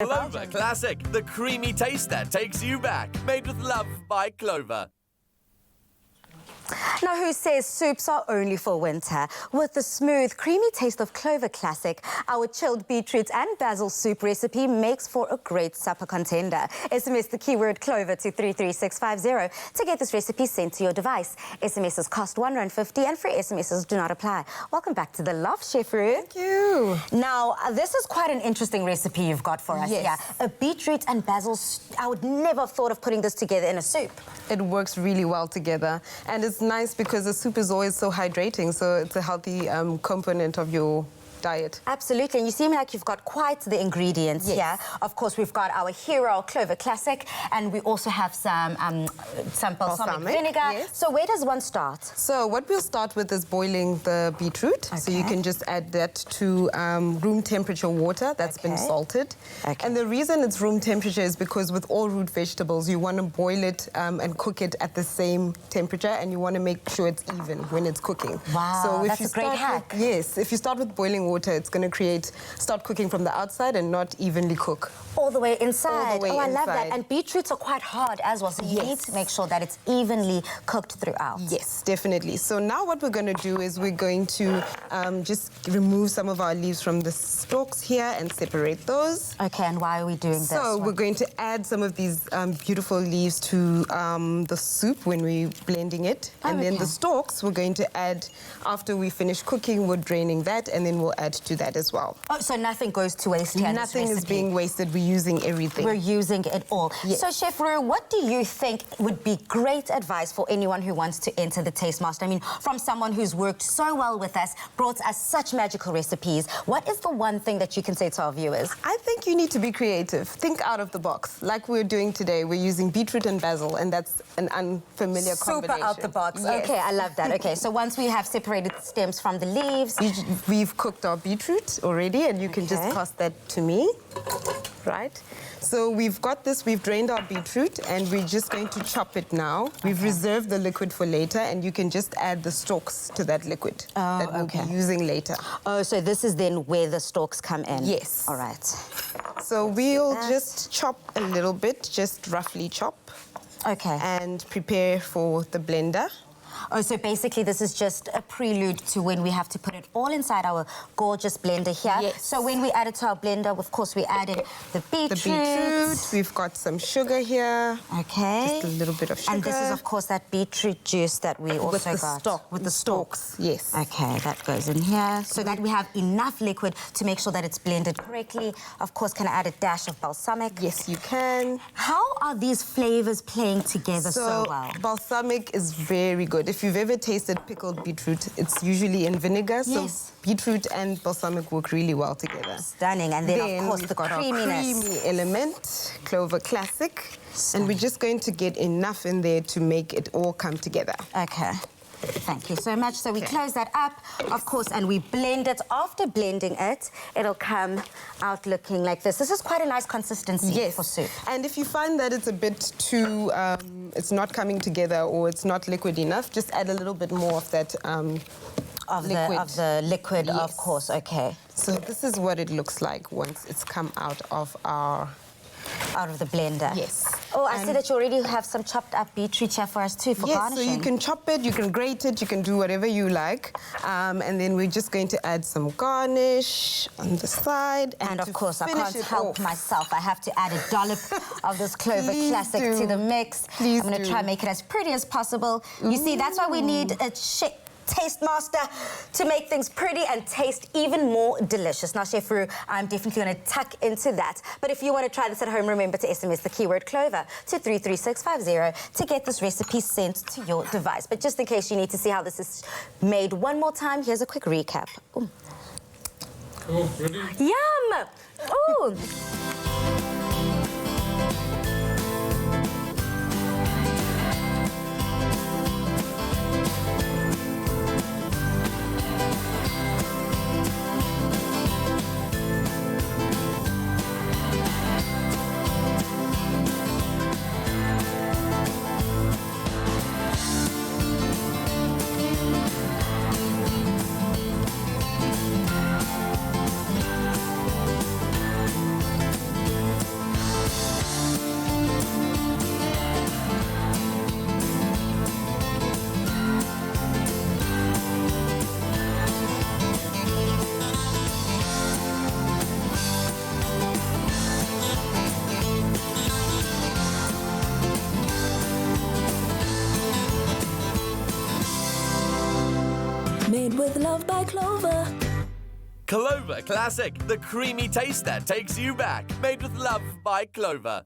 Clover Classic, the creamy taste that takes you back. Made with love by Clover. Now, who says soups are only for winter? With the smooth, creamy taste of Clover Classic, our chilled beetroot and basil soup recipe makes for a great supper contender. SMS the keyword Clover to 33650 to get this recipe sent to your device. SMSs cost R1.50 and free SMSs do not apply. Welcome back to The Loft, Chef Roo. Thank you. Now, this is quite an interesting recipe you've got for us. Yes. Yeah, a beetroot and basil. I would never have thought of putting this together in a soup. It works really well together, and it's nice because the soup is always so hydrating, so it's a healthy component of your diet. Absolutely, and you seem like you've got quite the ingredients here. Of course, we've got our hero Clover Classic, and we also have some balsamic vinegar. Yes. So where does one start? So what we'll start with is boiling the beetroot. So you can just add that to room temperature water that's been salted. And the reason it's room temperature is because with all root vegetables, you want to boil it and cook it at the same temperature, and you want to make sure it's even when it's cooking. Wow, so if that's a great hack. If you start with boiling water, it's going to start cooking from the outside and not evenly cook. All the way inside. All the way I love inside. that. And beetroots are quite hard as well, so you need to make sure that it's evenly cooked throughout. Yes, definitely. So now what we're going to do is we're going to just remove some of our leaves from the stalks here and separate those. Okay, and why are we doing this? So we're going to add some of these beautiful leaves to the soup when we're blending it. And then the stalks we're going to add after we finish cooking. We're draining that, and then we'll add to that as well. Oh, so nothing goes to waste here. Nothing is being wasted. We're using everything. We're using it all. Yes. So, Chef Roo, what do you think would be great advice for anyone who wants to enter the Taste Master? I mean, from someone who's worked so well with us, brought us such magical recipes, what is the one thing that you can say to our viewers? I think you need to be creative. Think out of the box. Like we're doing today, we're using beetroot and basil, and that's an unfamiliar combination. Super out the box. Yes. Okay, I love that. Okay, so once we have separated the stems from the leaves... We've cooked our beetroot already, and you can just toss that to me, right? So we've got this, we've drained our beetroot, and we're just going to chop it now. We've reserved the liquid for later, and you can just add the stalks to that liquid that we'll be using later. Oh, so this is then where the stalks come in? Yes. All right. So we'll just chop a little bit, just roughly chop. Okay. And prepare for the blender. Oh, so basically this is just a prelude to when we have to put it all inside our gorgeous blender here. Yes. So when we add it to our blender, of course, we added the beetroot. We've got some sugar here. Okay. Just a little bit of sugar. And this is, of course, that beetroot juice that we also got. With the stalks, yes. Okay, that goes in here. So that we have enough liquid to make sure that it's blended correctly. Of course, can I add a dash of balsamic? Yes, you can. How are these flavors playing together so well? Balsamic is very good. If you've ever tasted pickled beetroot, it's usually in vinegar. Yes. So beetroot and balsamic work really well together. Stunning. And then of course, the creaminess. Our creamy element, Clover Classic. And we're just going to get enough in there to make it all come together. Okay. Thank you so much. So we close that up, of course, and we blend it. After blending it, it'll come out looking like this. This is quite a nice consistency for soup. And if you find that it's a bit too, it's not coming together or it's not liquid enough, just add a little bit more of that the liquid, of course. Okay. So this is what it looks like once it's come out of the blender. Yes. Oh, I see that you already have some chopped up beetroot here for us too, for garnishing. So you can chop it, you can grate it, you can do whatever you like. And then we're just going to add some garnish on the side. And of course, I can't help myself. I have to add a dollop of this Clover Classic to the mix. I'm going to try and make it as pretty as possible. You see, that's why we need a Taste Master to make things pretty and taste even more delicious. Now, Chef Roo, I'm definitely going to tuck into that. But if you want to try this at home, remember to SMS the keyword Clover to 33650 to get this recipe sent to your device. But just in case you need to see how this is made one more time, here's a quick recap. Ooh. Oh, ready? Yum! Ooh! Made with love by Clover. Clover Classic, the creamy taste that takes you back. Made with love by Clover.